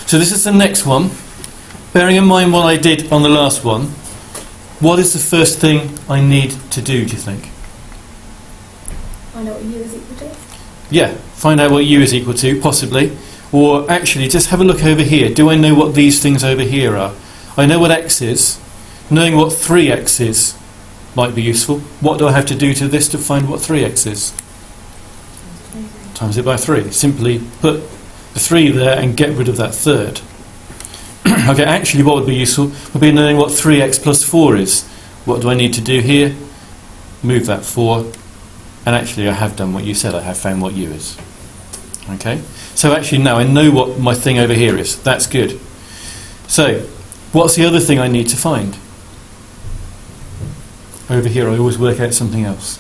So this is the next one. Bearing in mind what I did on the last one, what is the first thing I need to do, do you think? I know what u is equal to. Yeah, find out what u is equal to, possibly. Or actually, just have a look over here. Do I know what these things over here are? I know what x is. Knowing what 3x is might be useful. What do I have to do to this to find what 3x is? Times it by 3. Simply put the 3 there and get rid of that third. Okay, actually what would be useful would be knowing what 3x plus 4 is. What do I need to do here? Move that 4. And actually I have done what you said. I have found what u is. Okay, so actually now I know what my thing over here is. That's good. So, what's the other thing I need to find? Over here I always work out something else.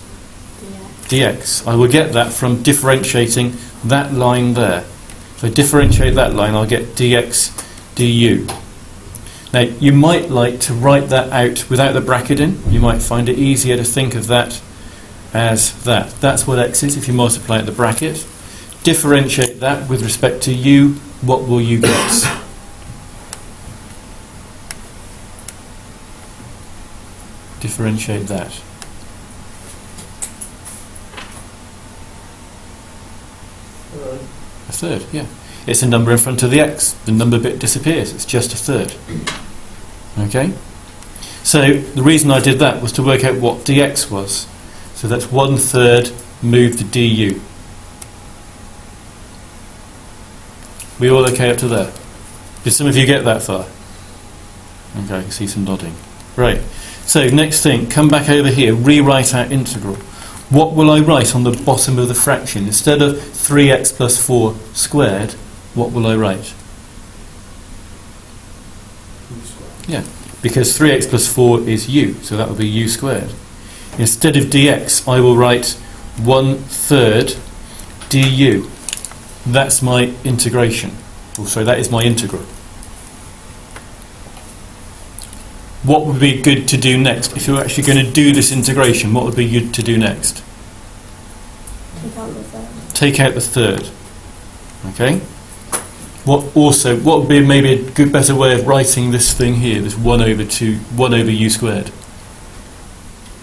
Dx. I will get that from differentiating that line there. If I differentiate that line, I'll get dx du. Now, you might like to write that out without the bracket in. You might find it easier to think of that as that. That's what x is if you multiply at the bracket. Differentiate that with respect to u. What will you get? Differentiate that. A third, yeah. It's a number in front of the x. The number bit disappears. It's just a third. Okay? So the reason I did that was to work out what dx was. So that's 1/3 move the du. We all okay up to there? Did some of you get that far? Okay, I can see some nodding. Right. So next thing, come back over here, rewrite our integral. What will I write on the bottom of the fraction? Instead of 3x plus 4 squared, what will I write? Yeah, because 3x plus 4 is u, so that will be u squared. Instead of dx, I will write 1/3 du. That's my integration. Also, that is my integral. What would be good to do next? If you're actually going to do this integration, what would be good to do next? Take out the third. Take out the third. Okay? What would be maybe a good, better way of writing this thing here, this 1 over u squared?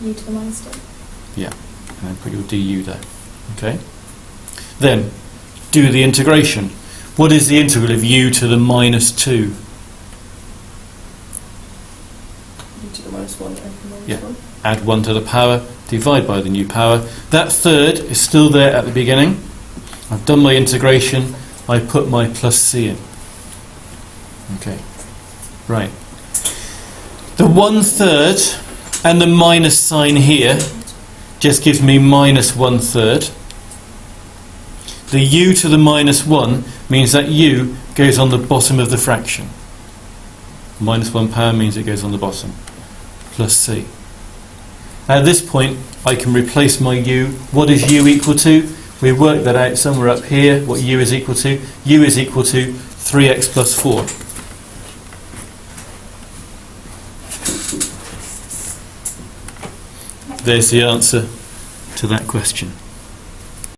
U to the minus 2. Yeah, and then put your du there. Okay? Then, do the integration. What is the integral of u to the minus 2? U to the minus 1 over minus Yeah. 1. Add 1 to the power, divide by the new power. That third is still there at the beginning. I've done my integration. I put my plus c in. Okay. Right. The 1/3 and the minus sign here just gives me minus 1/3. The u to the minus 1 means that u goes on the bottom of the fraction. Minus 1 power means it goes on the bottom. Plus c. At this point, I can replace my u. What is u equal to? We worked that out somewhere up here, what u is equal to. U is equal to 3x plus 4. There's the answer to that question.